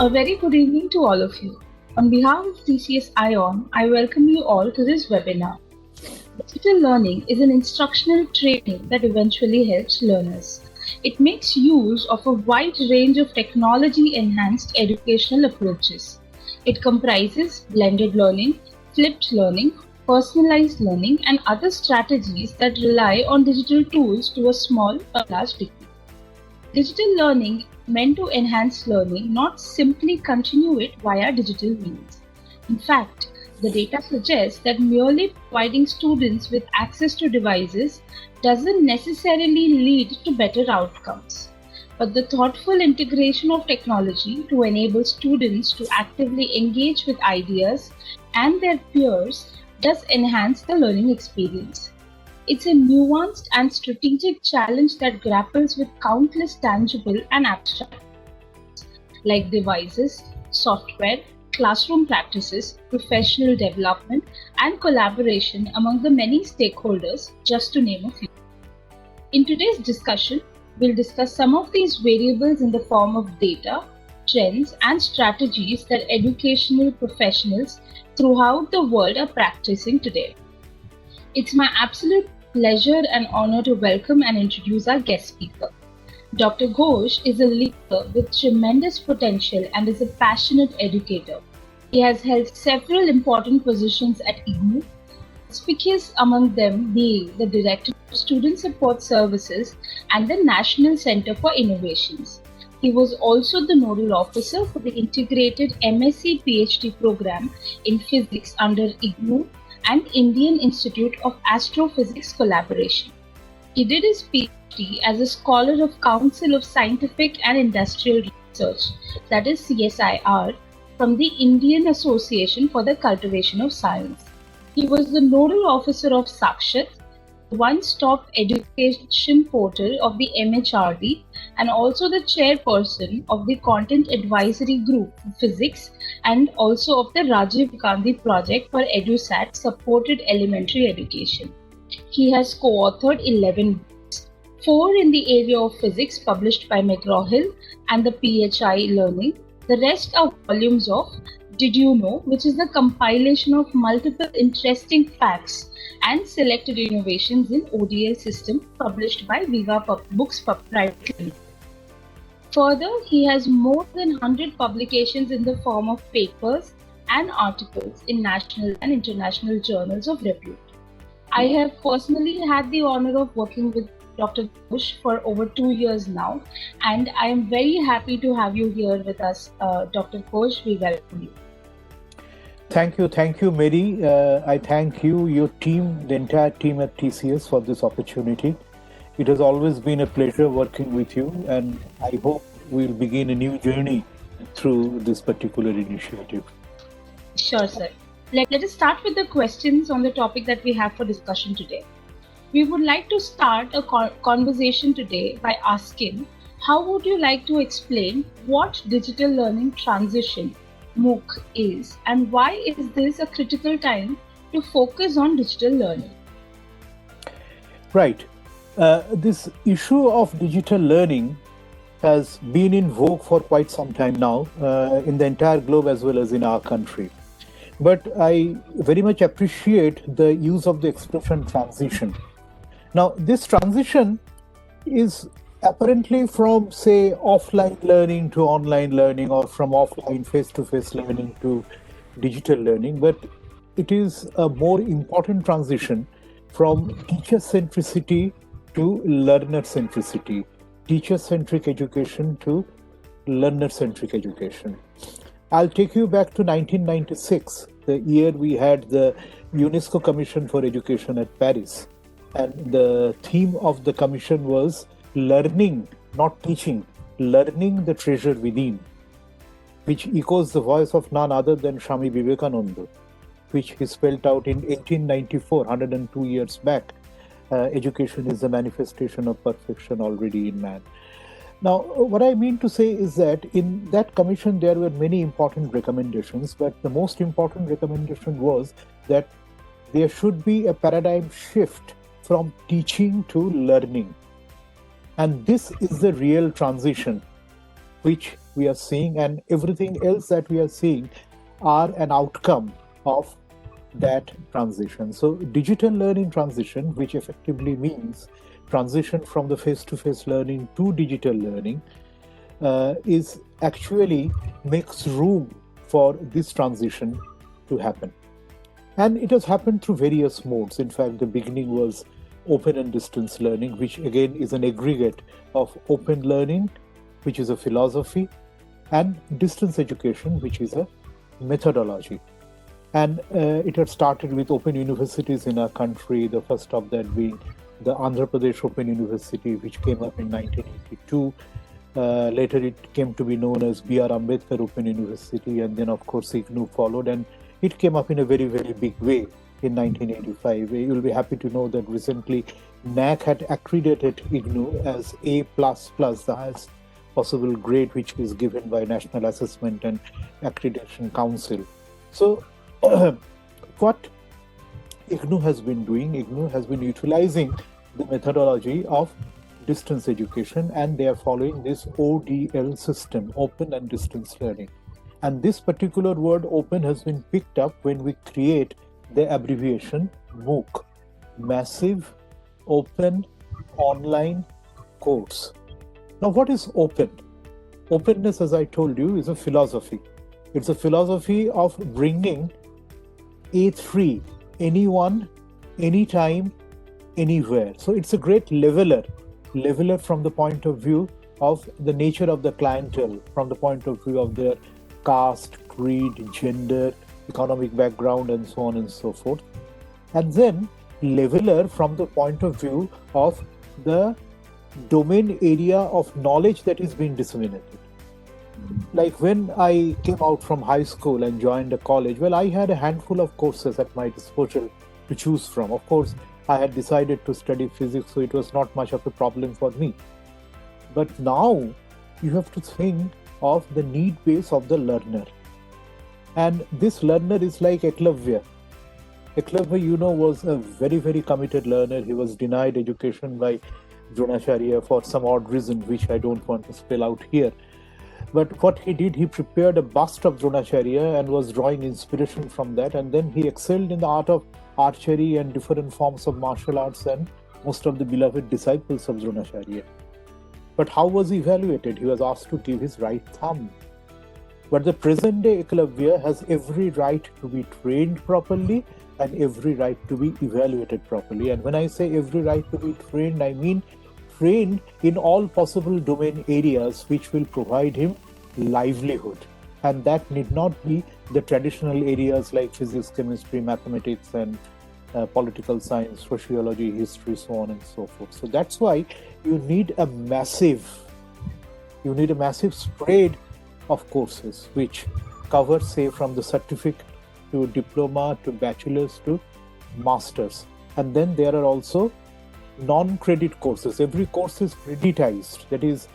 A very good evening to all of you. On behalf of TCS ION, I welcome you all to this webinar. Digital learning is an instructional training that eventually helps learners. It makes use of a wide range of technology-enhanced educational approaches. It comprises blended learning, flipped learning, personalized learning, and other strategies that rely on digital tools to a small or large degree. Digital learning is meant to enhance learning, not simply continue it via digital means. In fact, the data suggests that merely providing students with access to devices doesn't necessarily lead to better outcomes. But the thoughtful integration of technology to enable students to actively engage with ideas and their peers does enhance the learning experience. It's a nuanced and strategic challenge that grapples with countless tangible and abstract like devices, software, classroom practices, professional development, and collaboration among the many stakeholders, just to name a few. In today's discussion, we'll discuss some of these variables in the form of data, trends, and strategies that educational professionals throughout the world are practicing today. It's my absolute pleasure and honor to welcome and introduce our guest speaker. Dr. Ghosh is a leader with tremendous potential and is a passionate educator. He has held several important positions at IGNOU, conspicuous among them being the Director of Student Support Services and the National Center for Innovations. He was also the Nodal Officer for the Integrated MSc PhD program in Physics under IGNOU and Indian Institute of Astrophysics collaboration. He did his PhD as a Scholar of Council of Scientific and Industrial Research, that is CSIR, from the Indian Association for the Cultivation of Science. He was the Nodal Officer of Sakshat, the one-stop education portal of the MHRD, and also the chairperson of the Content Advisory Group for Physics and also of the Rajiv Gandhi Project for EduSat Supported Elementary Education. He has co-authored 11 books, 4 in the area of physics published by McGraw-Hill and the PHI Learning. The rest are volumes of Did You Know, which is the compilation of multiple interesting facts and selected innovations in ODL system published by Viva Books Private Limited. Further, he has more than 100 publications in the form of papers and articles in national and international journals of repute. I have personally had the honor of working with Dr. Kosh for over 2 years now, and I am very happy to have you here with us, Dr. Kosh. We welcome you. Thank you, Mary. I thank you, your team, the entire team at TCS for this opportunity. It has always been a pleasure working with you, and I hope we'll begin a new journey through this particular initiative. Sure, sir. Let us start with the questions on the topic that we have for discussion today. We would like to start a conversation today by asking, how would you like to explain what digital learning transition MOOC is, and why is this a critical time to focus on digital learning? Right. This issue of digital learning has been in vogue for quite some time now in the entire globe as well as in our country. But I very much appreciate the use of the expression transition. Now, this transition is apparently from, say, offline learning to online learning, or from offline face-to-face learning to digital learning, but it is a more important transition from teacher centricity to learner centricity, teacher-centric education to learner-centric education. I'll take you back to 1996, the year we had the UNESCO Commission for Education at Paris. And the theme of the commission was learning, not teaching, learning the treasure within, which echoes the voice of none other than Swami Vivekananda, which he spelled out in 1894, 102 years back. Education is the manifestation of perfection already in man. Now, what I mean to say is that in that commission, there were many important recommendations, but the most important recommendation was that there should be a paradigm shift from teaching to learning. And this is the real transition which we are seeing and everything else that we are seeing are an outcome of that transition. So digital learning transition, which effectively means transition from the face-to-face learning to digital learning, is actually makes room for this transition to happen. And it has happened through various modes. In fact, the beginning was open and distance learning, which again is an aggregate of open learning, which is a philosophy, and distance education, which is a methodology. And it had started with open universities in our country, the first of that being the Andhra Pradesh Open University, which came up in 1982. Later it came to be known as B.R. Ambedkar Open University, and then of course IGNOU followed, and it came up in a very, very big way in 1985. You'll be happy to know that recently NAC had accredited IGNOU as A++, the highest possible grade which is given by National Assessment and Accreditation Council. So what IGNOU has been doing, IGNOU has been utilizing the methodology of distance education, and they are following this ODL system, open and distance learning. And this particular word open has been picked up when we create the abbreviation MOOC, Massive Open Online Course. Now, what is open? Openness, as I told you, is a philosophy. It's a philosophy of bringing A3, anyone, anytime, anywhere. So it's a great leveler from the point of view of the nature of the clientele, from the point of view of their caste, creed, gender, economic background, and so on and so forth. And then leveler from the point of view of the domain area of knowledge that is being disseminated. Like when I came out from high school and joined a college, well, I had a handful of courses at my disposal to choose from. Of course, I had decided to study physics, so it was not much of a problem for me. But now you have to think of the need base of the learner. And this learner is like Eklavya. Eklavya, you know, was a very, very committed learner. He was denied education by Dronacharya for some odd reason, which I don't want to spell out here. But what he did, he prepared a bust of Dronacharya and was drawing inspiration from that. And then he excelled in the art of archery and different forms of martial arts and most of the beloved disciples of Dronacharya. But how was he evaluated? He was asked to give his right thumb. But the present day Eklavya has every right to be trained properly and every right to be evaluated properly. And when I say every right to be trained, I mean trained in all possible domain areas which will provide him livelihood. And that need not be the traditional areas like physics, chemistry, mathematics, and political science, sociology, history, so on and so forth. So that's why you need a massive spread of courses which cover, say, from the certificate to diploma to bachelor's to master's. And then there are also non-credit courses. Every course is creditized. That is,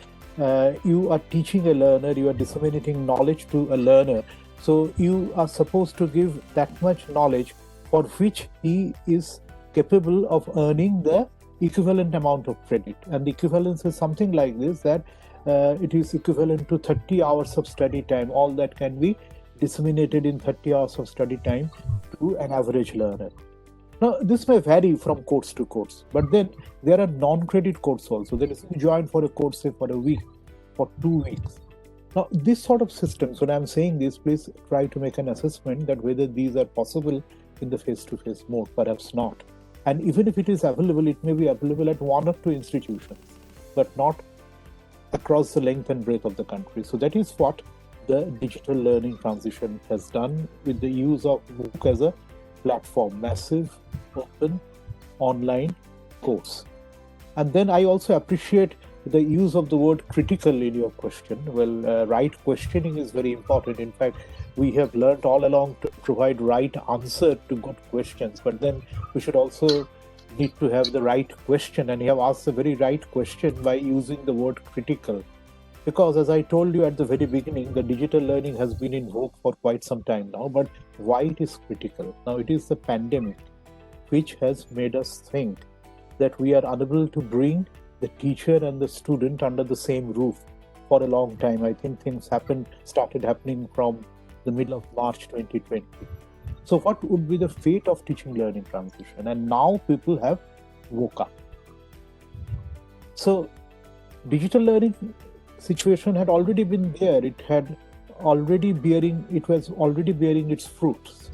you are teaching a learner, you are disseminating knowledge to a learner. So you are supposed to give that much knowledge for which he is capable of earning the equivalent amount of credit. And the equivalence is something like this, that it is equivalent to 30 hours of study time. All that can be disseminated in 30 hours of study time to an average learner. Now, this may vary from course to course, but then there are non-credit courses also. That is, you join for a course, say, for a week, for 2 weeks. Now, this sort of systems, when I'm saying this, please try to make an assessment that whether these are possible in the face-to-face mode, perhaps not. And even if it is available, it may be available at 1 or 2 institutions, but not across the length and breadth of the country. So that is what the digital learning transition has done with the use of MOOC as a platform, massive, open, online course. And then I also appreciate the use of the word critical in your question. Well, right questioning is very important. In fact, we have learned all along to provide right answer to good questions, but then we should also need to have the right question, and you have asked the very right question by using the word critical. Because as I told you at the very beginning, the digital learning has been in vogue for quite some time now, but why it is critical? Now, it is the pandemic which has made us think that we are unable to bring the teacher and the student under the same roof. for a long time. I think things started happening from the middle of March 2020. So what would be the fate of teaching learning transition? And now people have woke up. So digital learning situation had already been there. It was already bearing its fruits.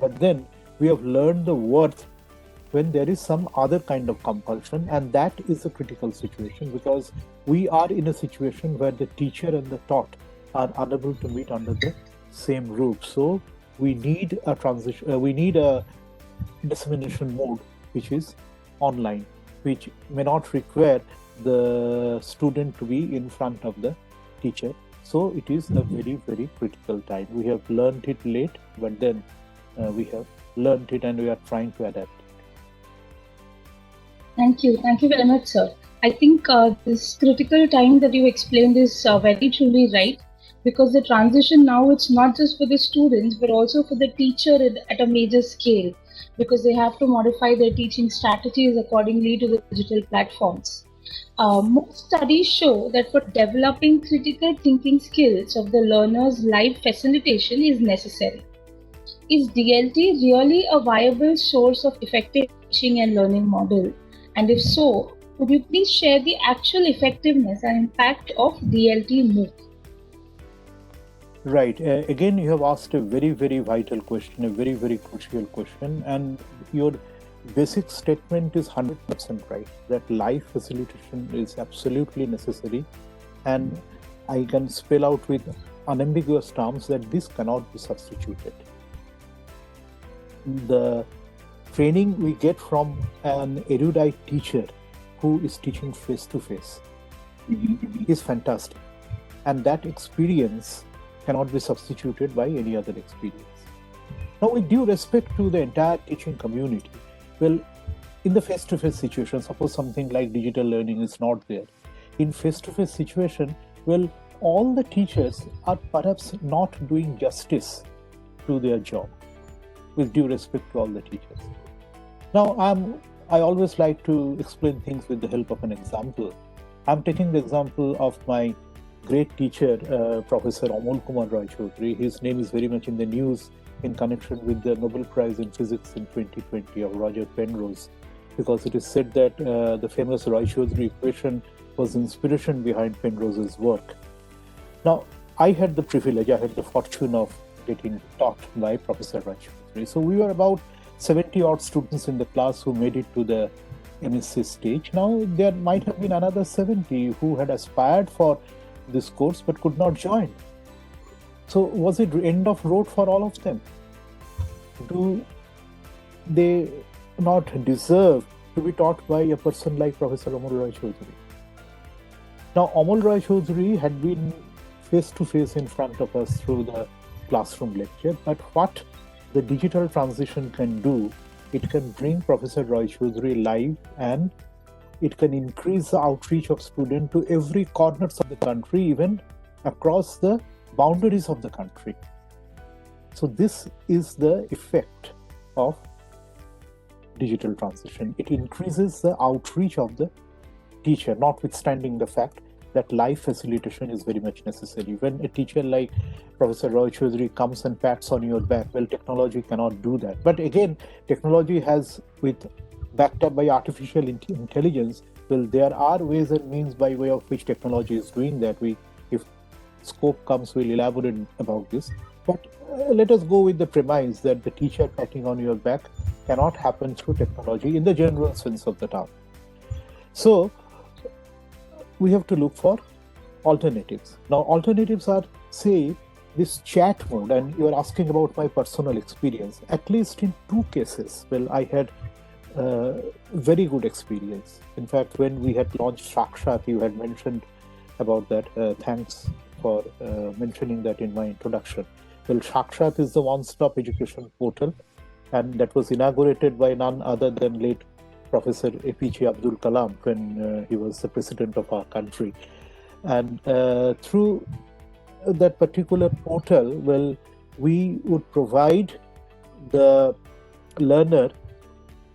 But then we have learned the worth when there is some other kind of compulsion, and that is a critical situation, because we are in a situation where the teacher and the taught are unable to meet under the same roof. So we need a transition, we need a dissemination mode which is online, which may not require the student to be in front of the teacher. So it is a very, very critical time. We have learned it late, but then we have learned it and we are trying to adapt. Thank you very much, sir. I think this critical time that you explained is very truly right, because the transition now, it's not just for the students but also for the teacher at a major scale, because they have to modify their teaching strategies accordingly to the digital platforms. Most studies show that for developing critical thinking skills of the learner's live facilitation is necessary. Is DLT really a viable source of effective teaching and learning model? And if so, could you please share the actual effectiveness and impact of DLT MOOC? Right. Again, you have asked a very, very vital question, a very, very crucial question. And your basic statement is 100% right, that live facilitation is absolutely necessary. And I can spell out with unambiguous terms that this cannot be substituted. The training we get from an erudite teacher who is teaching face-to-face is fantastic. And that experience cannot be substituted by any other experience. Now, with due respect to the entire teaching community, well, in the face-to-face situation, suppose something like digital learning is not there. In face-to-face situation, well, all the teachers are perhaps not doing justice to their job, with due respect to all the teachers. Now, I always like to explain things with the help of an example. I'm taking the example of my great teacher, Professor Amol Kumar Roy Chaudhary. His name is very much in the news in connection with the Nobel Prize in Physics in 2020 of Roger Penrose, because it is said that the famous Roy Chaudhary equation was the inspiration behind Penrose's work. Now, I had the fortune of getting taught by Professor Roy Chaudhary. So we were about 70 odd students in the class who made it to the MSc stage. Now, there might have been another 70 who had aspired for this course but could not join. So was it end of road for all of them? Do they not deserve to be taught by a person like Professor Amol Roy Chaudhary? Now, Amol Roy Chaudhary had been face-to-face in front of us through the classroom lecture, but what the digital transition can do, it can bring Professor Roy Chaudhary live, and it can increase the outreach of students to every corner of the country, even across the boundaries of the country. So this is the effect of digital transition. It increases the outreach of the teacher, notwithstanding the fact that live facilitation is very much necessary. When a teacher like Professor Roy Chaudhary comes and pats on your back, well, technology cannot do that. But again, technology has, backed up by artificial intelligence, well, there are ways and means by way of which technology is doing that. If scope comes, we'll elaborate about this. But let us go with the premise that the teacher patting on your back cannot happen through technology in the general sense of the term. So we have to look for alternatives. Now, alternatives are, say, this chat mode, and you are asking about my personal experience. At least in 2 cases, well, I had very good experience. In fact, when we had launched Sakshat, you had mentioned about that. Thanks for mentioning that in my introduction. Well, Sakshat is the one-stop education portal, and that was inaugurated by none other than late Professor APJ Abdul Kalam when he was the president of our country. And through that particular portal, well, we would provide the learner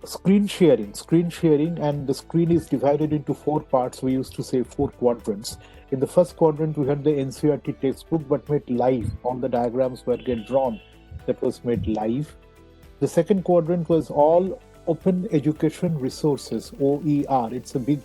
screen sharing, and the screen is divided into four parts. We used to say four quadrants. In the first quadrant, we had the NCERT textbook, but made live. All the diagrams were get drawn. That was made live. The second quadrant was all open education resources, OER. It's a big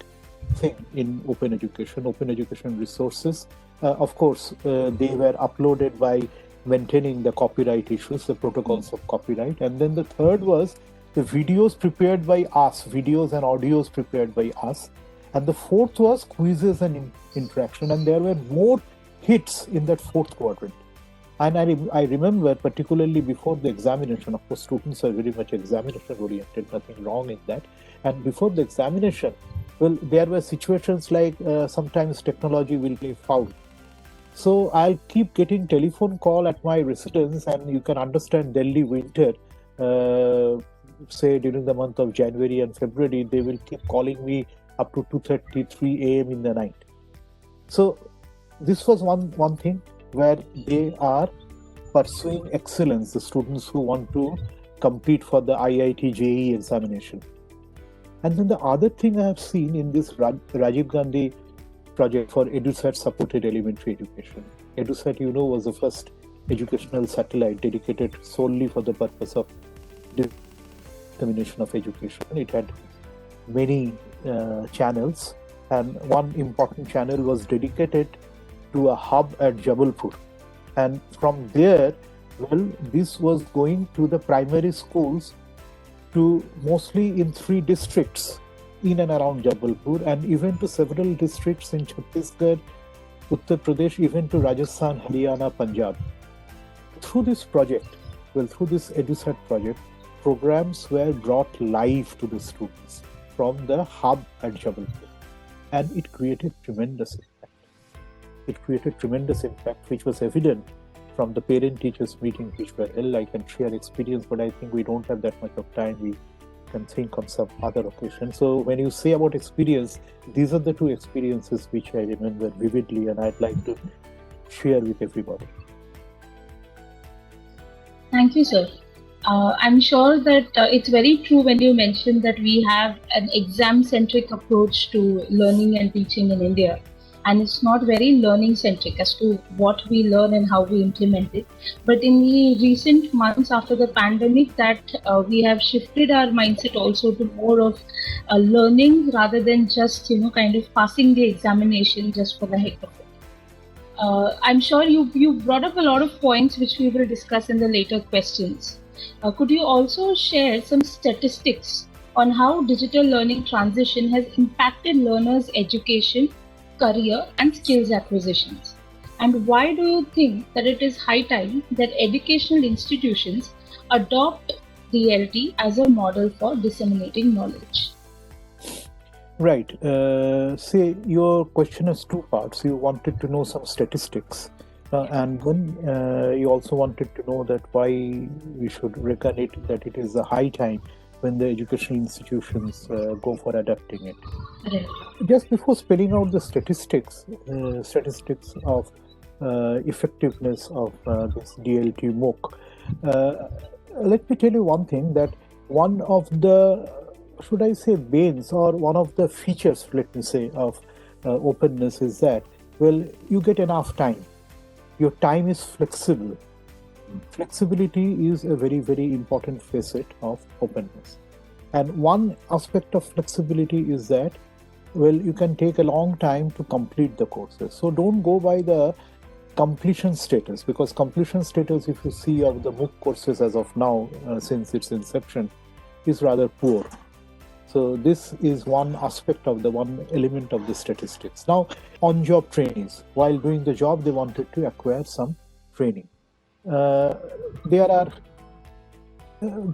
thing in open education resources. Of course, they were uploaded by maintaining the copyright issues, the protocols of copyright. And then the third was the videos prepared by us, videos and audios prepared by us. And the fourth was quizzes and interaction. And there were more hits in that fourth quadrant. And I remember, particularly before the examination, of course, students are very much examination oriented, nothing wrong in that. And before the examination, well, there were situations like sometimes technology will play foul. So I'll keep getting telephone call at my residence, and you can understand Delhi winter, say during the month of January and February, they will keep calling me up to 2:30, 3 a.m. in the night. So this was one thing where they are pursuing excellence, the students who want to compete for the IIT JEE examination. And then the other thing I have seen in this Rajiv Gandhi project for EduSat supported elementary education. EduSat, was the first educational satellite dedicated solely for the purpose of dissemination of education. It had many channels, and one important channel was dedicated to a hub at Jabalpur. And from there, this was going to the primary schools, to mostly in 3 districts in and around Jabalpur, and even to several districts in Chhattisgarh, Uttar Pradesh, even to Rajasthan, Haryana, Punjab. Through this project, through this EduSat project, programs were brought live to the students from the hub at Jabalpur. And it created tremendous impact. Which was evident from the parent-teachers meetings which were held. I can share experience, but I think we don't have that much of time. We can think on some other occasion. So when you say about experience, these are the 2 experiences which I remember vividly, and I'd like to share with everybody. Thank you, sir. I'm sure that it's very true when you mentioned that we have an exam-centric approach to learning and teaching in India. And it's not very learning-centric as to what we learn and how we implement it. But in the recent months after the pandemic, that we have shifted our mindset also to more of learning rather than just, kind of passing the examination just for the heck of it. I'm sure you brought up a lot of points which we will discuss in the later questions. Could you also share some statistics on how digital learning transition has impacted learners' education, career and skills acquisitions? And why do you think that it is high time that educational institutions adopt DLT as a model for disseminating knowledge? Right. Say your question has 2 parts. You wanted to know some statistics, and then you also wanted to know that why we should reckon it that it is a high time when the educational institutions go for adapting it. Right. Just before spelling out the statistics of effectiveness of this DLT MOOC, let me tell you one thing, that one of the, should I say, banes, or one of the features, let me say, of openness is that, you get enough time. Your time is flexible. Flexibility is a very, very important facet of openness. And one aspect of flexibility is that, you can take a long time to complete the courses. So don't go by the completion status, because completion status, if you see of the MOOC courses as of now, since its inception, is rather poor. So this is one aspect of one element of the statistics. Now, on-job trainees, while doing the job, they wanted to acquire some training. There are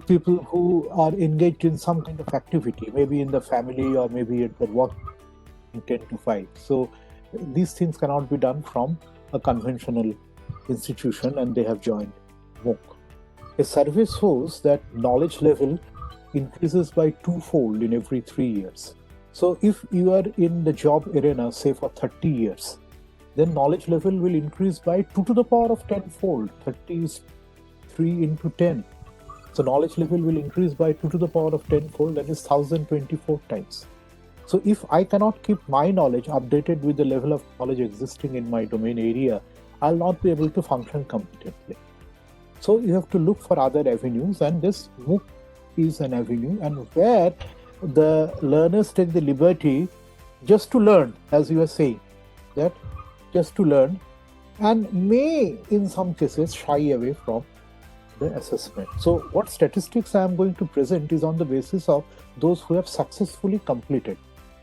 people who are engaged in some kind of activity, maybe in the family or maybe at the work, 10 to 5. So these things cannot be done from a conventional institution, and they have joined MOOC. A survey shows that knowledge level increases by 2-fold in every 3 years. So if you are in the job arena, say for 30 years, then knowledge level will increase by 2 to the power of 10-fold. 30 is 3 into 10. So knowledge level will increase by 2 to the power of 10-fold, that is 1024 times. So if I cannot keep my knowledge updated with the level of knowledge existing in my domain area, I'll not be able to function competently. So you have to look for other avenues, and this MOOC is an avenue, and where the learners take the liberty just to learn, as you are saying, that just to learn, and may in some cases shy away from the assessment. So what statistics I am going to present is on the basis of those who have successfully completed.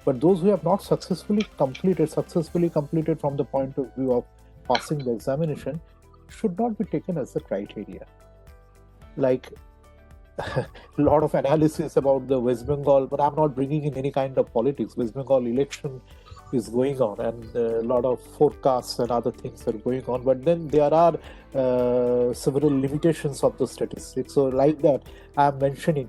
But those who have not successfully completed from the point of view of passing the examination, should not be taken as the criteria. Like a lot of analysis about the West Bengal, but I'm not bringing in any kind of politics. West Bengal election is going on, and a lot of forecasts and other things are going on. But then there are several limitations of the statistics. So like that, I'm mentioning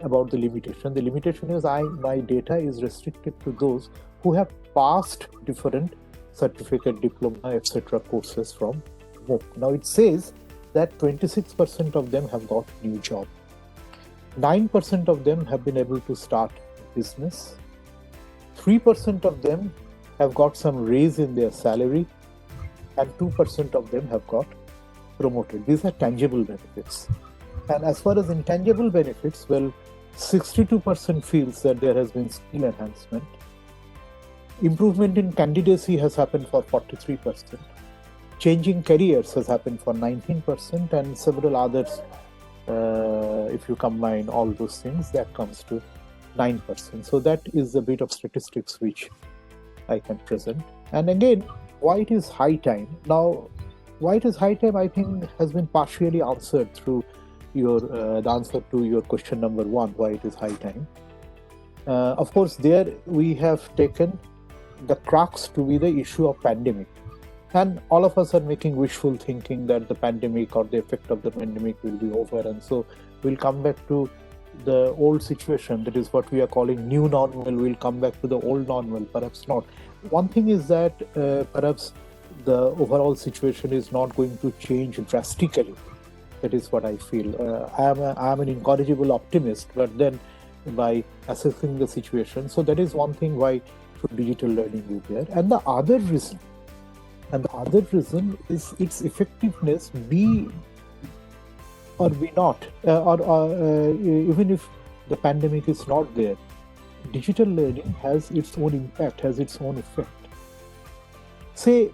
about the limitation. The limitation is my data is restricted to those who have passed different certificate, diploma, etc. courses from MOOC. Now it says that 26% of them have got new job. 9% of them have been able to start business. 3% of them have got some raise in their salary, and 2% of them have got promoted. These are tangible benefits. And as far as intangible benefits, well, 62% feels that there has been skill enhancement. Improvement in candidacy has happened for 43%. Changing careers has happened for 19%, and several others. If you combine all those things, that comes to 9%. So that is a bit of statistics which I can present. And again, why it is high time? Now, why it is high time, I think, has been partially answered through your the answer to your question number 1, why it is high time. Of course, there we have taken the crux to be the issue of pandemic. And all of us are making wishful thinking that the pandemic or the effect of the pandemic will be over, and so we'll come back to the old situation. That is what we are calling new normal. We'll come back to the old normal. Perhaps not. One thing is that perhaps the overall situation is not going to change drastically. That is what I feel. I am an incorrigible optimist, but then by assessing the situation, so that is one thing why should digital learning be there. And the other reason is its effectiveness be or be not, even if the pandemic is not there, digital learning has its own impact, has its own effect. Say,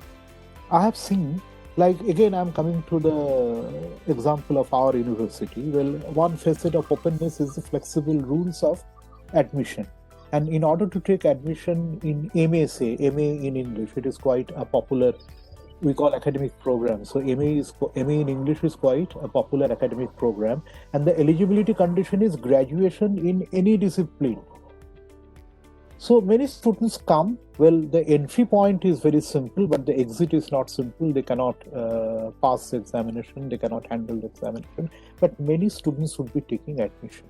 I have seen, like again, I'm coming to the example of our university. Well, one facet of openness is the flexible rules of admission. And in order to take admission in MA, say, MA in English, it is quite a popular, we call academic program. So MA in English is quite a popular academic program. And the eligibility condition is graduation in any discipline. So many students come, well, the entry point is very simple, but the exit is not simple. They cannot pass the examination, they cannot handle the examination, but many students would be taking admission.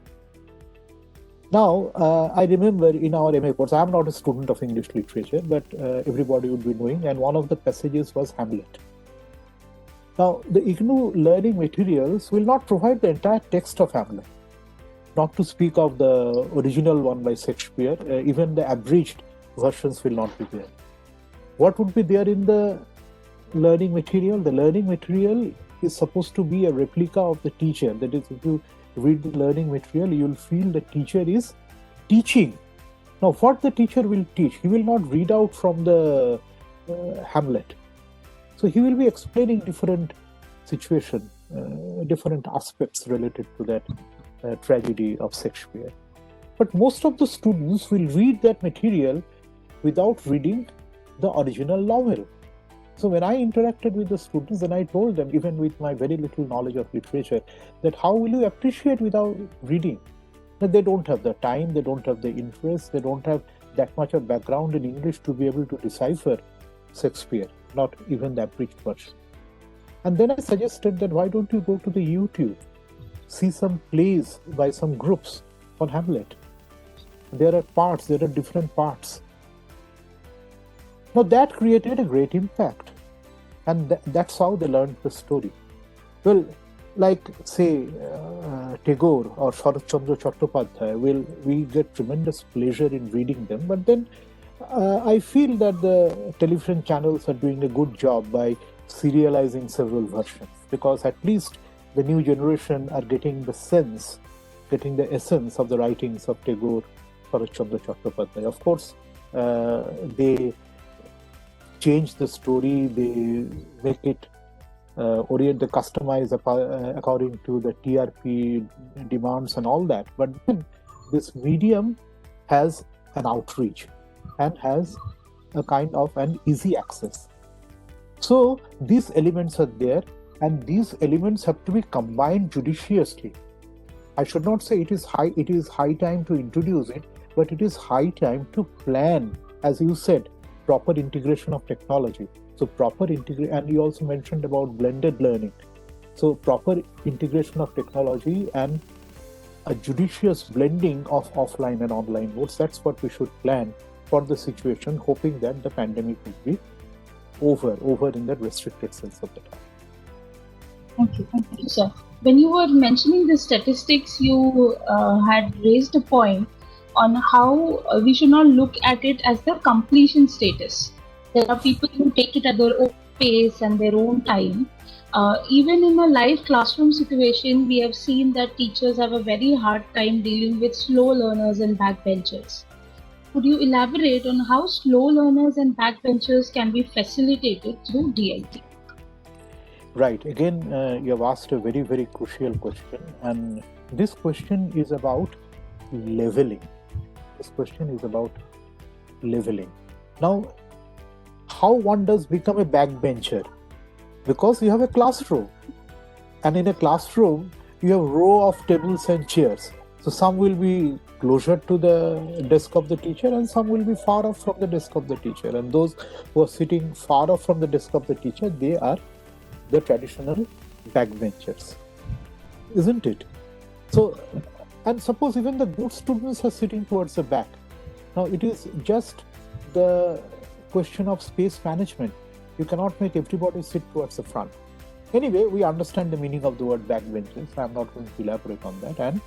Now, I remember in our MA course, I am not a student of English literature, but everybody would be knowing, and one of the passages was Hamlet. Now, the IGNOU learning materials will not provide the entire text of Hamlet, not to speak of the original one by Shakespeare. Even the abridged versions will not be there. What would be there in the learning material? The learning material is supposed to be a replica of the teacher. That is, if you read the learning material, you will feel the teacher is teaching. Now, what the teacher will teach, he will not read out from the Hamlet. So he will be explaining different situation, different aspects related to that tragedy of Shakespeare. But most of the students will read that material without reading the original novel. So when I interacted with the students, and I told them, even with my very little knowledge of literature, that how will you appreciate without reading? That they don't have the time, they don't have the interest, they don't have that much of background in English to be able to decipher Shakespeare, not even the abridged version. And then I suggested that why don't you go to the YouTube, see some plays by some groups on Hamlet. There are different parts. Now that created a great impact, and that's how they learned the story. Well, like say Tagore or Sharat Chandra Chattopadhyay, we get tremendous pleasure in reading them. But then I feel that the television channels are doing a good job by serializing several versions, because at least the new generation are getting the essence of the writings of Tagore, Sharat Chandra Chattopadhyay. Of course, they change the story, they make it orient the customize according to the TRP demands and all that. But then this medium has an outreach and has a kind of an easy access. So these elements are there, and these elements have to be combined judiciously. I should not say it is high time to introduce it, but it is high time to plan, as you said, proper integration of technology. So proper integration, and you also mentioned about blended learning. So proper integration of technology and a judicious blending of offline and online modes. That's what we should plan for the situation, hoping that the pandemic will be over in the restricted sense of the term. Thank you, sir. When you were mentioning the statistics, you had raised a point on how we should not look at it as the completion status. There are people who take it at their own pace and their own time. Even in a live classroom situation, we have seen that teachers have a very hard time dealing with slow learners and backbenchers. Could you elaborate on how slow learners and backbenchers can be facilitated through DLT? Right. Again, you have asked a very, very crucial question. And this question is about leveling. Now, how one does become a backbencher? Because you have a classroom. And in a classroom, you have a row of tables and chairs. So some will be closer to the desk of the teacher, and some will be far off from the desk of the teacher. And those who are sitting far off from the desk of the teacher, they are the traditional backbenchers, isn't it? So, and suppose even the good students are sitting towards the back. Now, it is just the question of space management. You cannot make everybody sit towards the front. Anyway, we understand the meaning of the word backbenchers. I'm not going to elaborate on that. And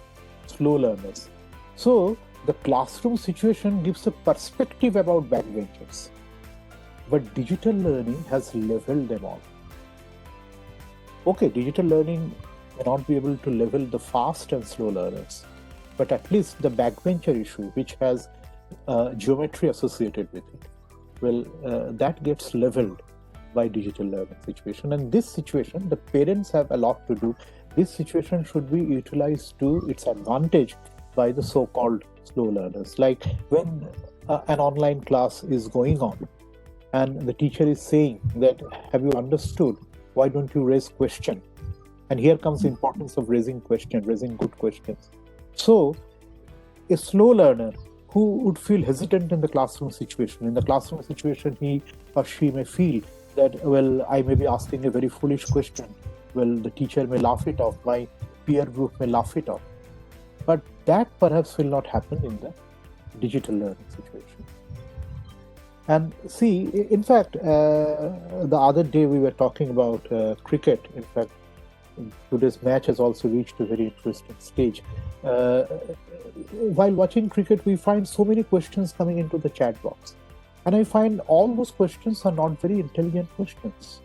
slow learners. So, the classroom situation gives a perspective about backbenchers. But digital learning has leveled them all. Okay, digital learning may not be able to level the fast and slow learners, but at least the backbencher issue, which has geometry associated with it, well, that gets leveled by digital learning situation. And this situation, the parents have a lot to do. This situation should be utilized to its advantage by the so-called slow learners. Like when an online class is going on and the teacher is saying that, have you understood? Why don't you raise question? And here comes the importance of raising good questions. So a slow learner who would feel hesitant in the classroom situation, he or she may feel that, well, I may be asking a very foolish question. Well, the teacher may laugh it off, my peer group may laugh it off. But that perhaps will not happen in the digital learning situation. And see, in fact, the other day we were talking about cricket. In fact, today's match has also reached a very interesting stage. While watching cricket, we find so many questions coming into the chat box. And I find all those questions are not very intelligent questions.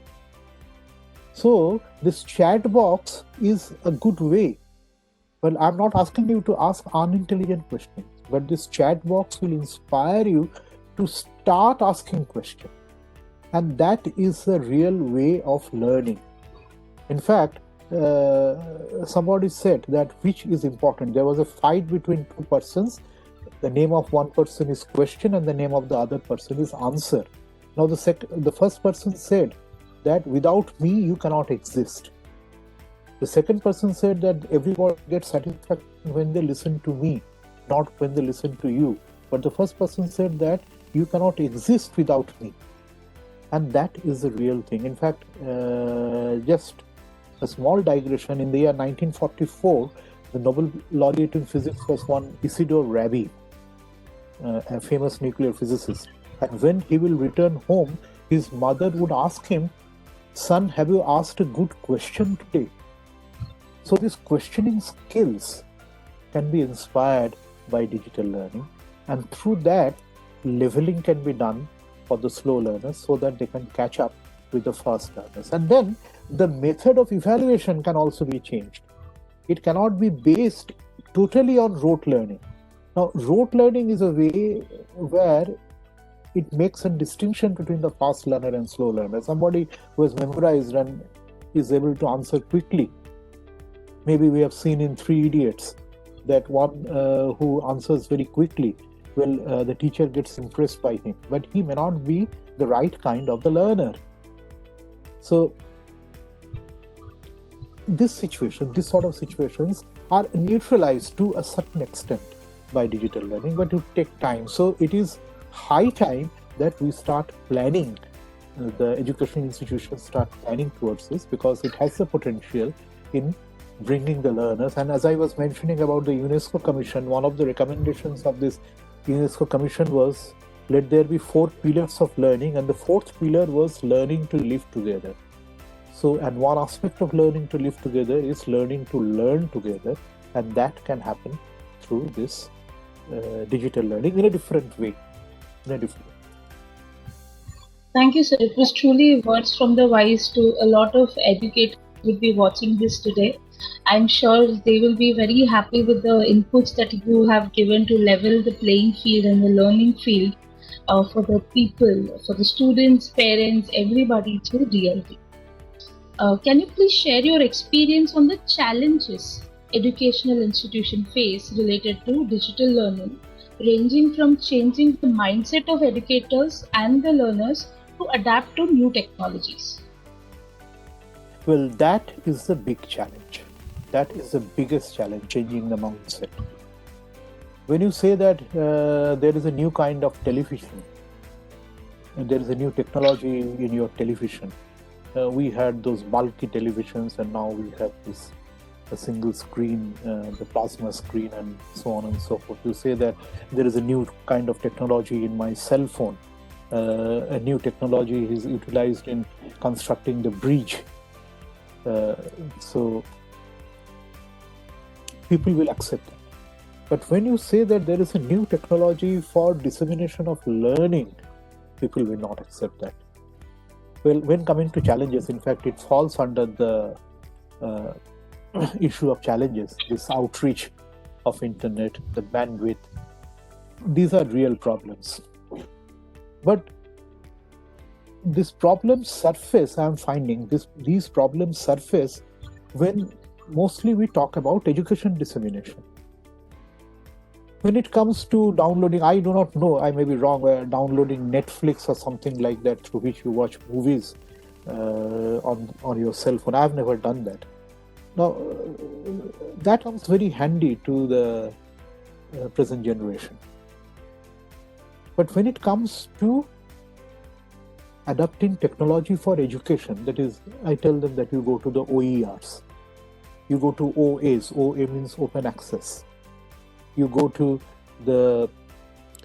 So this chat box is a good way. Well, I'm not asking you to ask unintelligent questions, but this chat box will inspire you to start asking questions. And that is the real way of learning. In fact, somebody said that which is important. There was a fight between two persons. The name of one person is question and the name of the other person is answer. Now the first person said that without me you cannot exist. The second person said that everybody gets satisfaction when they listen to me, not when they listen to you. But the first person said that you cannot exist without me. And that is the real thing. In fact, just a small digression, in the year 1944, the Nobel laureate in physics was one Isidore Rabi, a famous nuclear physicist. And when he will return home, his mother would ask him, "Son, have you asked a good question today?" So these questioning skills can be inspired by digital learning, and through that, leveling can be done for the slow learners so that they can catch up with the fast learners. And then the method of evaluation can also be changed. It cannot be based totally on rote learning. Now, rote learning is a way where it makes a distinction between the fast learner and slow learner. Somebody who has memorized and is able to answer quickly. Maybe we have seen in Three Idiots that one who answers very quickly, well, the teacher gets impressed by him, but he may not be the right kind of the learner. So this sort of situations are neutralized to a certain extent by digital learning, but it will take time. So it is high time that we start planning, the education institutions start planning towards this, because it has the potential in bringing the learners. And as I was mentioning about the UNESCO Commission, one of the recommendations of this UNESCO Commission was, let there be 4 pillars of learning, and the 4th pillar was learning to live together. So, and one aspect of learning to live together is learning to learn together, and that can happen through this digital learning in a different way. Thank you, sir. It was truly words from the wise to a lot of educators who will be watching this today. I'm sure they will be very happy with the inputs that you have given to level the playing field and the learning field for the people, for the students, parents, everybody through DLT. Can you please share your experience on the challenges educational institutions face related to digital learning, ranging from changing the mindset of educators and the learners to adapt to new technologies? Well, that is the big challenge. That is the biggest challenge, changing the mindset. When you say that there is a new kind of television, and there is a new technology in your television, we had those bulky televisions, and now we have this a single screen, the plasma screen, and so on and so forth. You say that there is a new kind of technology in my cell phone. A new technology is utilized in constructing the bridge. So people will accept that. But when you say that there is a new technology for dissemination of learning, people will not accept that. Well, when coming to challenges, in fact, it falls under the issue of challenges, this outreach of internet, the bandwidth. These are real problems. But these problems surface, I'm finding, these problems surface when mostly we talk about education dissemination. When it comes to downloading, I do not know, I may be wrong, downloading Netflix or something like that through which you watch movies on your cell phone. I've never done that. Now, that comes very handy to the present generation. But when it comes to adapting technology for education, that is, I tell them that you go to the OERs, you go to OAs, OA means open access, you go to the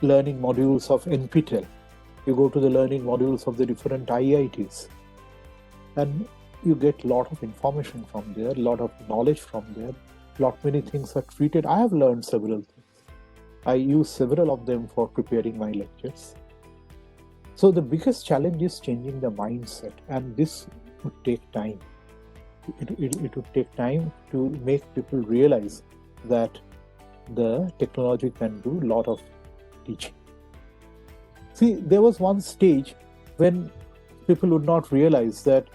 learning modules of NPTEL, you go to the learning modules of the different IITs, and you get a lot of information from there, a lot of knowledge from there, many things are treated. I have learned several things. I use several of them for preparing my lectures. So the biggest challenge is changing the mindset, and this would take time. It would take time to make people realize that the technology can do a lot of teaching. See, there was one stage when people would not realize that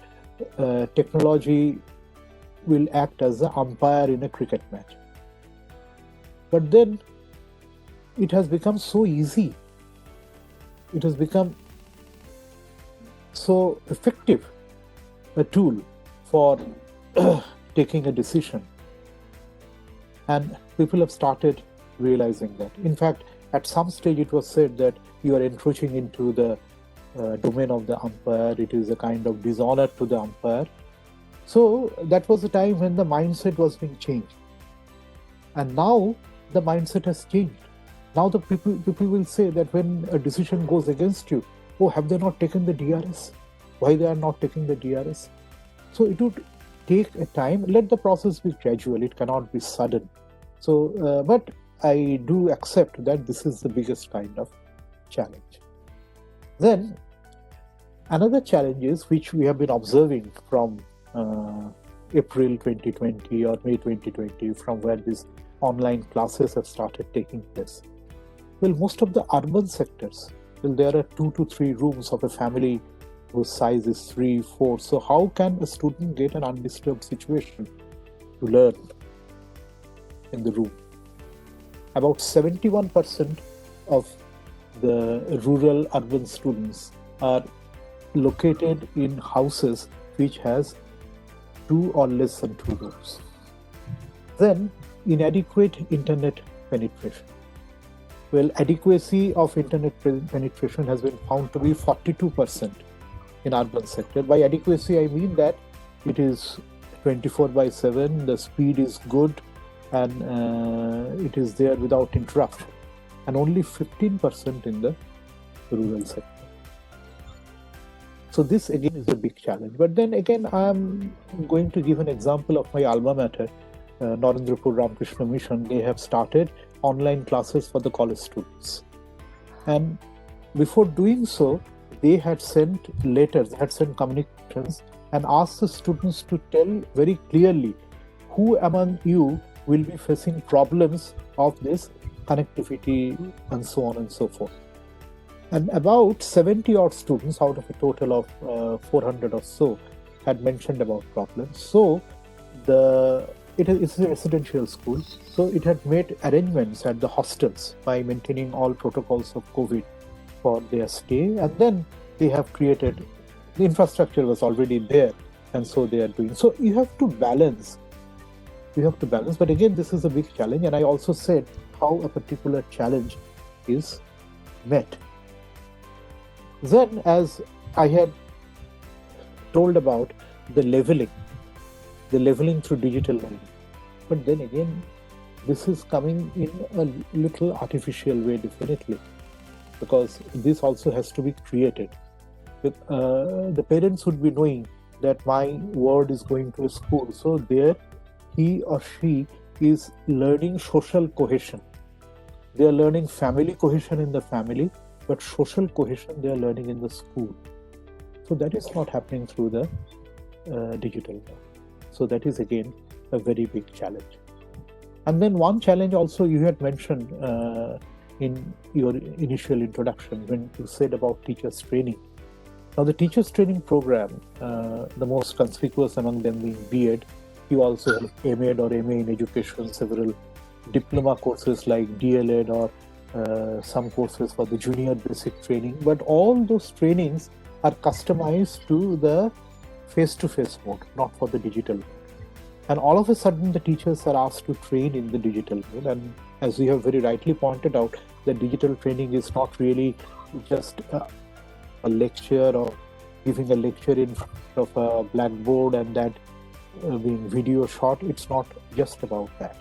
technology will act as an umpire in a cricket match. But then it has become so easy. It has become so effective a tool for taking a decision. And people have started realizing that. In fact, at some stage it was said that you are encroaching into the domain of the umpire. It is a kind of dishonor to the umpire. So that was the time when the mindset was being changed. And now the mindset has changed. Now the people will say that when a decision goes against you, oh, have they not taken the DRS? Why they are not taking the DRS? So it would take a time. Let the process be gradual. It cannot be sudden. So, but I do accept that this is the biggest kind of challenge. Then another challenge is, which we have been observing from April 2020 or May 2020, from where these online classes have started taking place. Well, most of the urban sectors, well, there are 2 to 3 rooms of a family whose size is 3, 4. So how can a student get an undisturbed situation to learn in the room? About 71% of the rural urban students are located in houses which has 2 or less than 2 rooms. Then inadequate internet penetration. Well, adequacy of internet penetration has been found to be 42% in urban sector. By adequacy, I mean that it is 24/7, the speed is good, and it is there without interruption, and only 15% in the rural sector. So this again is a big challenge. But then again, I'm going to give an example of my alma mater, Narendrapur Ramakrishna Mission. They have started online classes for the college students. And before doing so, they had sent letters, had sent communications and asked the students to tell very clearly who among you will be facing problems of this connectivity and so on and so forth. And about 70 odd students out of a total of 400 or so had mentioned about problems. So it's a residential school, so it had made arrangements at the hostels by maintaining all protocols of COVID for their stay, and then they have created, the infrastructure was already there, and so they are doing. So you have to balance, but again, this is a big challenge, and I also said how a particular challenge is met. Then, as I had told about the leveling through digital learning. But then again, this is coming in a little artificial way, definitely, because this also has to be created. The parents would be knowing that my ward is going to a school, so there he or she is learning social cohesion. They are learning family cohesion in the family, but social cohesion they are learning in the school. So that is not happening through the digital world. So that is again a very big challenge. And then one challenge also you had mentioned in your initial introduction when you said about teachers training. Now the teachers training program, the most conspicuous among them being B.Ed, you also have M.Ed or MA in education, several diploma courses like DLT or some courses for the junior basic training, but all those trainings are customized to the face-to-face mode, not for the digital mode. And all of a sudden, the teachers are asked to train in the digital mode. And as you have very rightly pointed out, the digital training is not really just a lecture or giving a lecture in front of a blackboard and that being video shot. It's not just about that.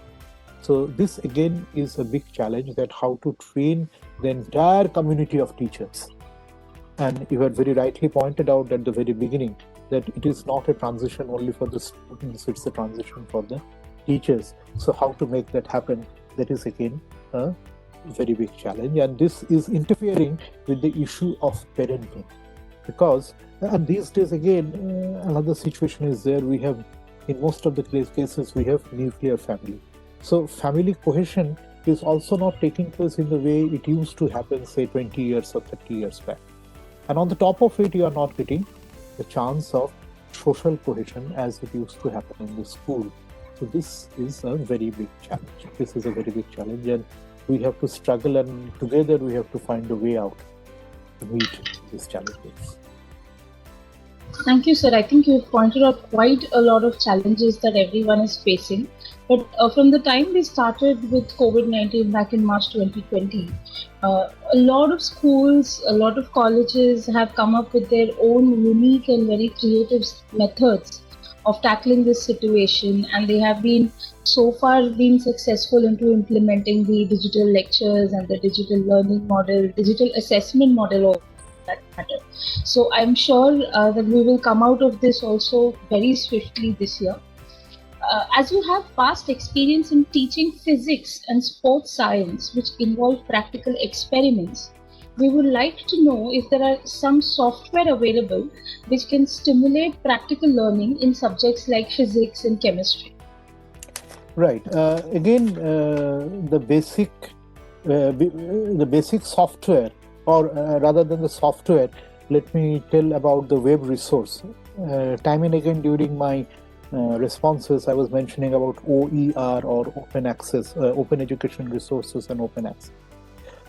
So this again is a big challenge, that how to train the entire community of teachers. And you had very rightly pointed out at the very beginning that it is not a transition only for the students, it's a transition for the teachers. So how to make that happen, that is again a very big challenge. And this is interfering with the issue of parenting. Because these days again, another situation is there. We have, in most of the cases, we have nuclear family. So family cohesion is also not taking place in the way it used to happen, say 20 years or 30 years back. And on the top of it, you are not getting the chance of social cohesion as it used to happen in the school. So this is a very big challenge. And we have to struggle, and together we have to find a way out to meet these challenges. Thank you, sir. I think you've pointed out quite a lot of challenges that everyone is facing. But from the time we started with COVID-19 back in March 2020, a lot of schools, a lot of colleges have come up with their own unique and very creative methods of tackling this situation, and they have been so far been successful into implementing the digital lectures and the digital learning model, digital assessment model. that matter. So I'm sure that we will come out of this also very swiftly this year. As you have past experience in teaching physics and sports science, which involve practical experiments, we would like to know if there are some software available which can stimulate practical learning in subjects like physics and chemistry. Right. Again, the basic software, or rather than the software, let me tell about the web resource. Time and again during my responses, I was mentioning about OER, or open access, open education resources and open access.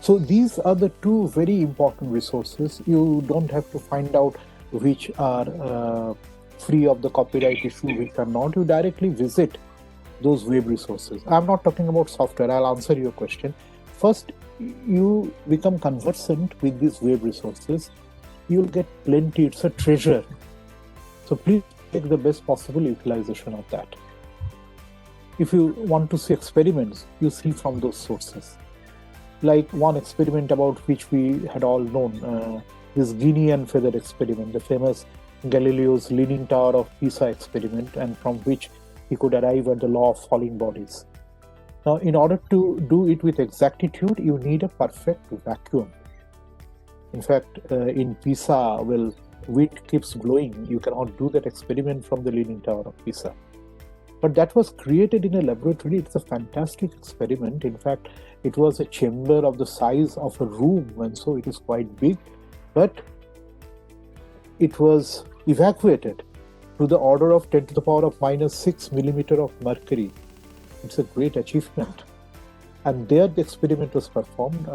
So these are the two very important resources. You don't have to find out which are free of the copyright issue, which are not. You directly visit those web resources. I'm not talking about software. I'll answer your question. First, you become conversant with these web resources. You'll get plenty. It's a treasure. So please take the best possible utilization of that. If you want to see experiments, you see from those sources. Like one experiment about which we had all known, this Guinean feather experiment, the famous Galileo's Leaning Tower of Pisa experiment, and from which he could arrive at the law of falling bodies. Now, in order to do it with exactitude, you need a perfect vacuum. In fact, in Pisa, well, wind keeps blowing. You cannot do that experiment from the Leaning Tower of Pisa. But that was created in a laboratory. It's a fantastic experiment. In fact, it was a chamber of the size of a room, and so it is quite big. But it was evacuated to the order of 10 to the power of minus 6 millimeter of mercury. It's a great achievement. And there the experiment was performed.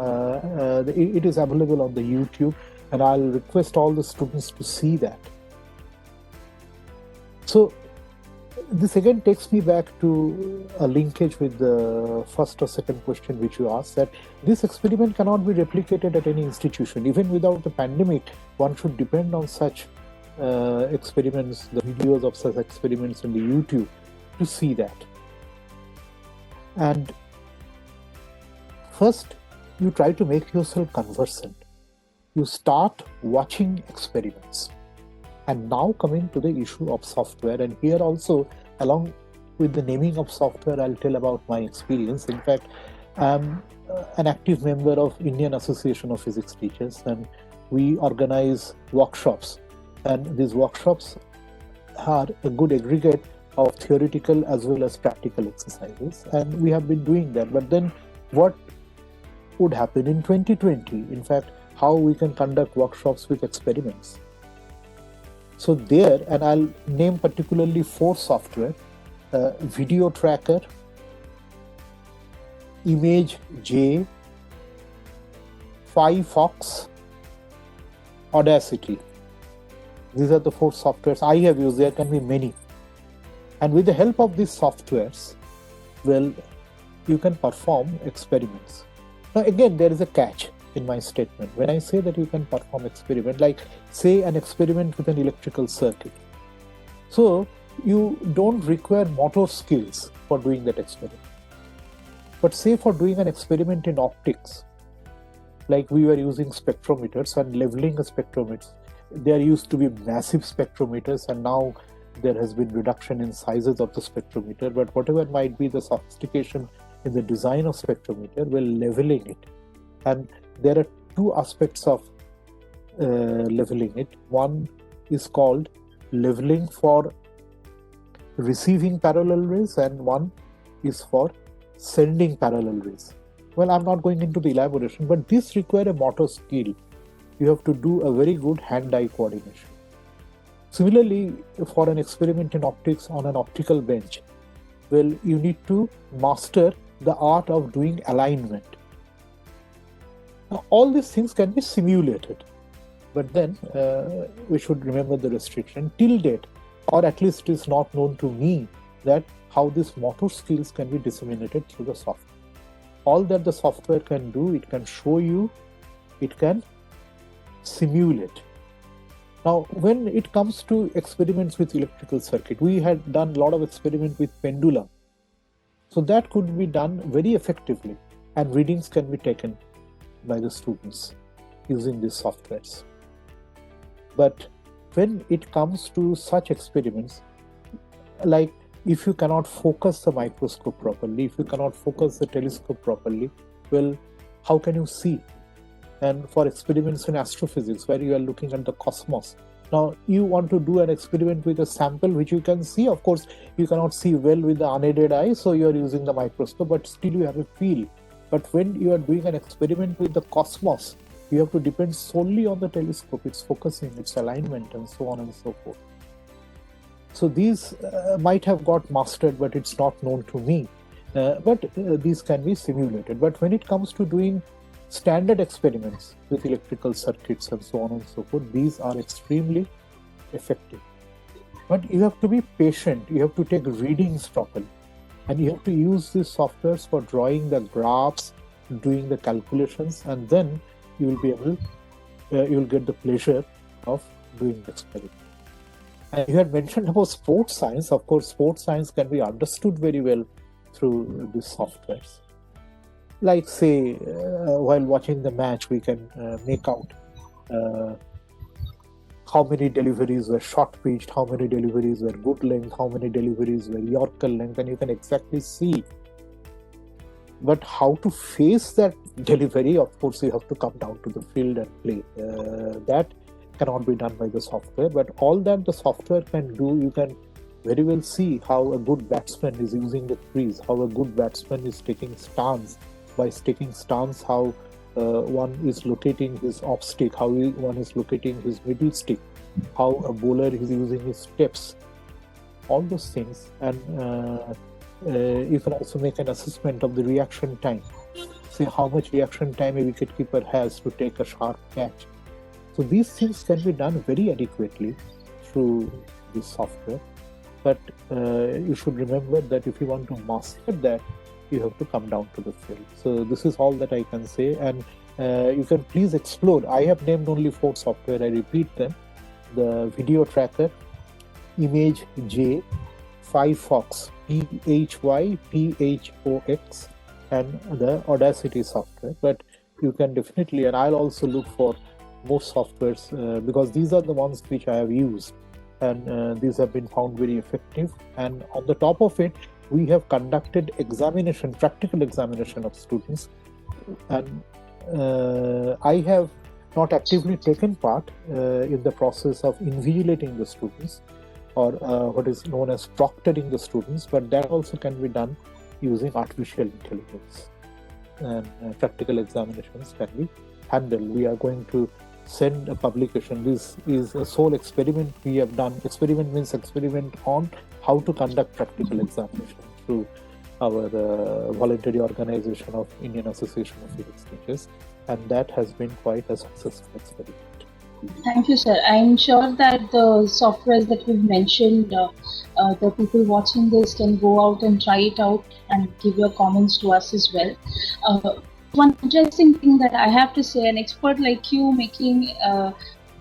It is available on the YouTube, and I'll request all the students to see that. So this again takes me back to a linkage with the first or second question which you asked, that this experiment cannot be replicated at any institution. Even without the pandemic, one should depend on such experiments, the videos of such experiments on the YouTube, to see that. And first, you try to make yourself conversant. You start watching experiments. And now coming to the issue of software, and here also, along with the naming of software, I'll tell about my experience. In fact, I'm an active member of Indian Association of Physics Teachers, and we organize workshops. And these workshops are a good aggregate of theoretical as well as practical exercises. And we have been doing that. But then what would happen in 2020? In fact, how we can conduct workshops with experiments. So there, and I'll name particularly 4 software: Video Tracker, Image J, Firefox, Audacity. These are the 4 softwares I have used. There can be many. And with the help of these softwares, well, you can perform experiments. Now again, there is a catch in my statement. When I say that you can perform experiment, like say an experiment with an electrical circuit. So you don't require motor skills for doing that experiment. But say for doing an experiment in optics, like we were using spectrometers and leveling a spectrometer. There used to be massive spectrometers, and now there has been reduction in sizes of the spectrometer. But whatever might be the sophistication in the design of spectrometer, we're leveling it. And there are 2 aspects of leveling it. One is called leveling for receiving parallel rays, and one is for sending parallel rays. Well, I'm not going into the elaboration, but this requires a motor skill. You have to do a very good hand-eye coordination. Similarly, for an experiment in optics on an optical bench, well, you need to master the art of doing alignment. Now, all these things can be simulated, but then we should remember the restriction till date, or at least it is not known to me that how these motor skills can be disseminated through the software. All that the software can do, it can show you, it can simulate. Now, when it comes to experiments with electrical circuit, we had done a lot of experiment with pendulum. So that could be done very effectively, and readings can be taken by the students using these softwares. But when it comes to such experiments, like if you cannot focus the microscope properly, if you cannot focus the telescope properly, well, how can you see? And for experiments in astrophysics, where you are looking at the cosmos, now you want to do an experiment with a sample which you can see. Of course, you cannot see well with the unaided eye, so you are using the microscope, but still you have a feel. But when you are doing an experiment with the cosmos, you have to depend solely on the telescope, its focusing, its alignment, and so on and so forth. So these might have got mastered, but it's not known to me. But these can be simulated. But when it comes to doing standard experiments with electrical circuits and so on and so forth, these are extremely effective. But you have to be patient. You have to take readings properly. And you have to use these softwares for drawing the graphs, doing the calculations, and then you will be able, you will get the pleasure of doing the experiment. And you had mentioned about sports science. Of course, sports science can be understood very well through these softwares. Like, say, while watching the match, we can make out how many deliveries were short pitched, how many deliveries were good length, how many deliveries were Yorker length, and you can exactly see. But how to face that delivery, of course, you have to come down to the field and play. That cannot be done by the software, but all that the software can do, you can very well see how a good batsman is using the crease, how a good batsman is taking stance. By taking stance, how one is locating his off stick, how one is locating his middle stick, how a bowler is using his steps, all those things. And you can also make an assessment of the reaction time. See how much reaction time a wicketkeeper has to take a sharp catch. So these things can be done very adequately through this software. But you should remember that if you want to master that, you have to come down to the field. So this is all that I can say, and you can please explore. I have named only 4 software. I repeat them: the video tracker, Image J, Phyphox, Phyphox, and the Audacity software. But you can definitely, and I'll also look for more softwares because these are the ones which I have used, and these have been found very effective. And on the top of it, we have conducted examination, practical examination of students, and I have not actively taken part in the process of invigilating the students, or what is known as proctoring the students, but that also can be done using artificial intelligence, and practical examinations can be handled. We are going to send a publication. This is a sole experiment we have done. Experiment means experiment on how to conduct practical examination through our voluntary organization of Indian Association of Physics Teachers, and that has been quite a successful experiment. Thank you, sir. I'm sure that the softwares that we've mentioned, the people watching this can go out and try it out and give your comments to us as well. One interesting thing that I have to say, an expert like you making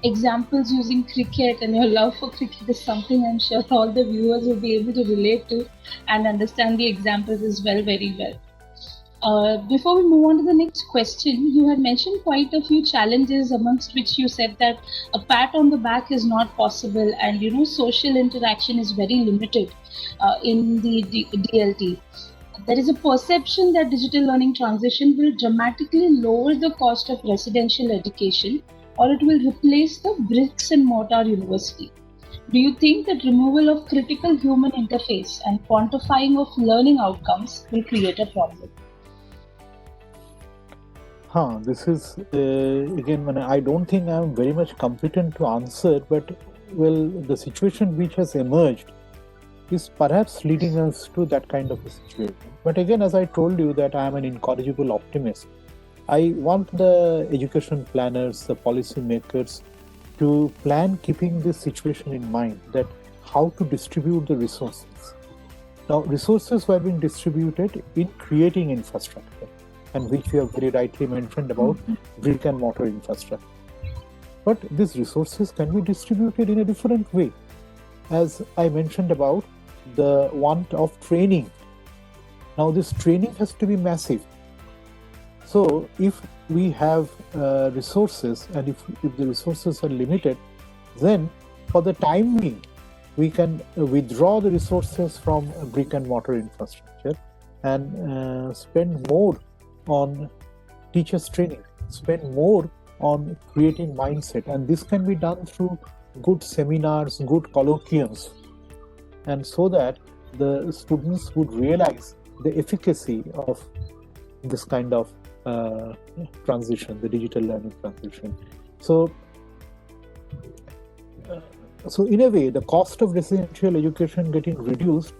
examples using cricket, and your love for cricket is something I'm sure all the viewers will be able to relate to and understand the examples as well very well. Before we move on to the next question, you had mentioned quite a few challenges, amongst which you said that a pat on the back is not possible, and social interaction is very limited in the DLT. There is a perception that digital learning transition will dramatically lower the cost of residential education, or it will replace the bricks and mortar university. Do you think that removal of critical human interface and quantifying of learning outcomes will create a problem? This is, again, I don't think I'm very much competent to answer, but well, the situation which has emerged is perhaps leading us to that kind of a situation. But again, as I told you, that I am an incorrigible optimist. I want the education planners, the policy makers, to plan keeping this situation in mind, that how to distribute the resources. Now, resources were being distributed in creating infrastructure, and which you have very rightly mentioned about brick and mortar infrastructure. But these resources can be distributed in a different way. As I mentioned about the want of training. Now, this training has to be massive. So if we have resources, and if the resources are limited, Then, for the time being, we can withdraw the resources from brick and mortar infrastructure and spend more on teachers training, spend more on creating mindset. And this can be done through good seminars, good colloquiums, and so that the students would realize the efficacy of this kind of transition, the digital learning transition. So in a way, the cost of residential education getting reduced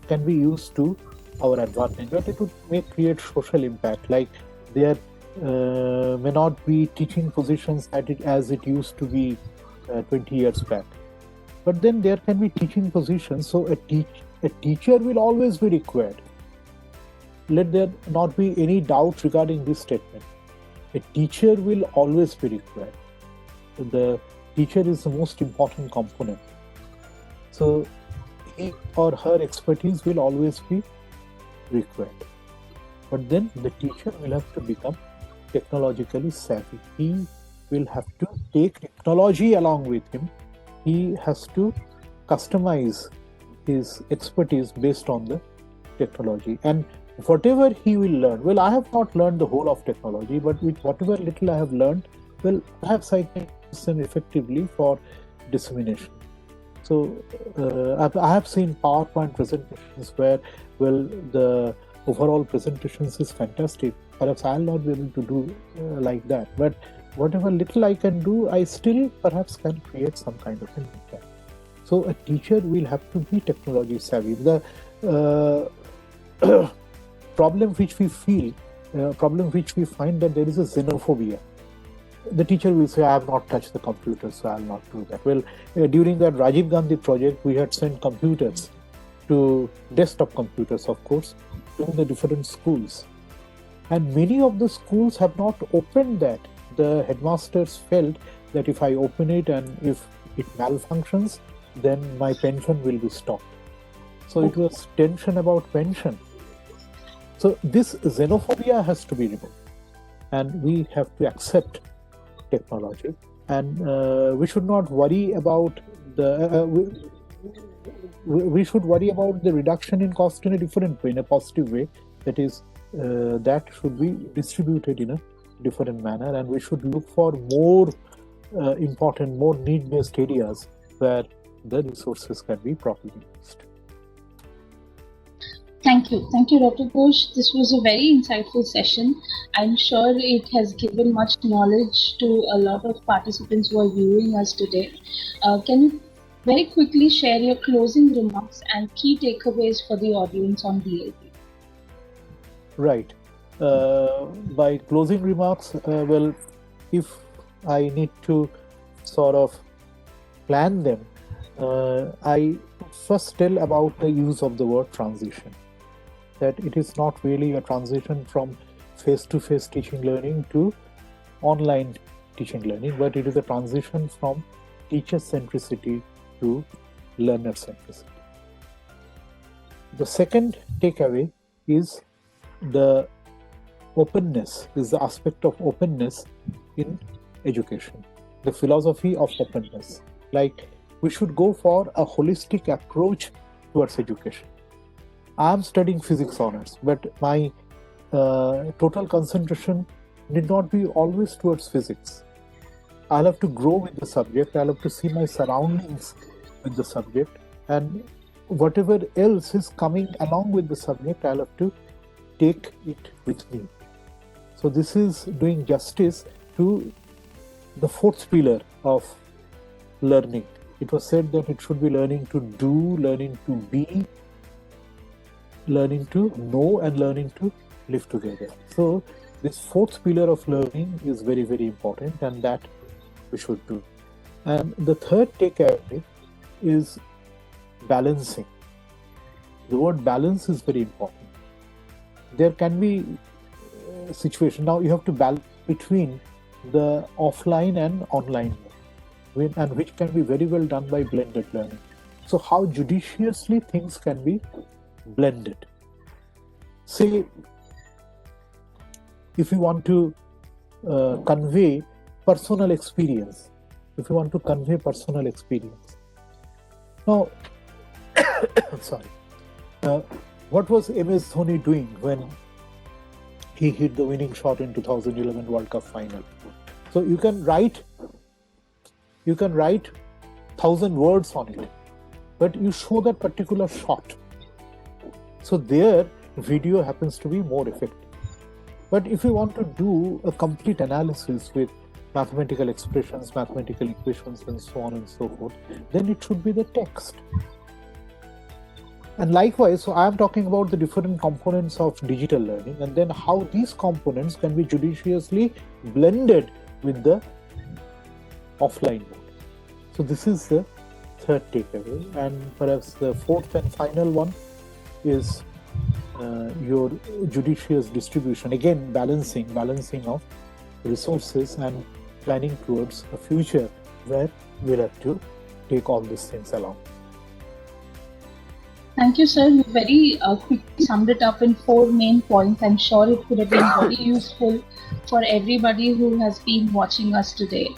can be used to our advantage, but it would create social impact. Like there may not be teaching positions as it used to be 20 years back, but then there can be teaching positions. So a teacher will always be required. Let there not be any doubt regarding this statement. A teacher will always be required. The teacher is the most important component. So he or her expertise will always be required. But then the teacher will have to become technologically savvy. He will have to take technology along with him. He has to customize his expertise based on the technology. And whatever he will learn, well, I have not learned the whole of technology, but with whatever little I have learned, well, perhaps I can use them effectively for dissemination. So I have seen PowerPoint presentations where, well, the overall presentations is fantastic. Perhaps I'll not be able to do like that, but whatever little I can do, I still perhaps can create some kind of an impact. So a teacher will have to be technology savvy. The problem which we find that there is a xenophobia. The teacher will say, I have not touched the computer, so I will not do that. Well, during that Rajiv Gandhi project, we had sent computers to desktop computers, of course, to the different schools. And many of the schools have not opened that. The headmasters felt that if I open it and if it malfunctions, then my pension will be stopped. So it was tension about pension. So this xenophobia has to be removed, and we have to accept technology, and we should not worry about we should worry about the reduction in cost in a different way, in a positive way. That is, that should be distributed in a different manner, and we should look for more important, more need-based areas where the resources can be properly used. Thank you, Dr. Kosh. This was a very insightful session. I'm sure it has given much knowledge to a lot of participants who are viewing us today. Can you very quickly share your closing remarks and key takeaways for the audience on DLT? Right. By closing remarks, well, if I need to sort of plan them, I first tell about the use of the word transition. That it is not really a transition from face-to-face teaching learning to online teaching learning, but it is a transition from teacher centricity to learner centricity. The second takeaway is the openness, is the aspect of openness in education, the philosophy of openness. Like, we should go for a holistic approach towards education. I'm studying physics honors, but my total concentration need not be always towards physics. I'll have to grow with the subject, I'll have to see my surroundings with the subject, and whatever else is coming along with the subject, I'll have to take it with me. So this is doing justice to the fourth pillar of learning. It was said that it should be learning to do, learning to be, learning to know, and learning to live together. So this fourth pillar of learning is very, very important, and that we should do. And the third takeaway is balancing. The word balance is very important. There can be a situation, now you have to balance between the offline and online learning, and which can be very well done by blended learning. So how judiciously things can be blended. Say, if you want to convey personal experience, if you want to convey personal experience. Now, sorry, what was MS Dhoni doing when he hit the winning shot in 2011 World Cup final? So you can write 1,000 words on it, but you show that particular shot. So there, video happens to be more effective. But if you want to do a complete analysis with mathematical expressions, mathematical equations, and so on and so forth, then it should be the text. And likewise, so I am talking about the different components of digital learning, and then how these components can be judiciously blended with the offline mode. So this is the third takeaway, and perhaps the fourth and final one is your judicious distribution. Again, balancing of resources and planning towards a future where we'll have to take all these things along. Thank you, sir. You very quickly summed it up in 4 main points. I'm sure it could have been very useful for everybody who has been watching us today.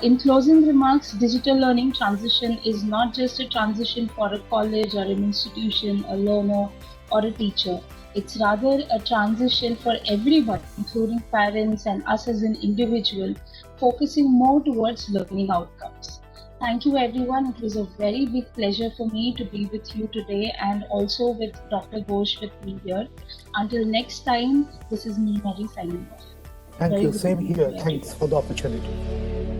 In closing remarks, digital learning transition is not just a transition for a college or an institution, a learner or a teacher. It's rather a transition for everybody, including parents and us as an individual, focusing more towards learning outcomes. Thank you, everyone. It was a very big pleasure for me to be with you today, and also with Dr. Ghosh with me here. Until next time, this is me, Mary, signing off. Thank you. Same here. Thanks for the opportunity.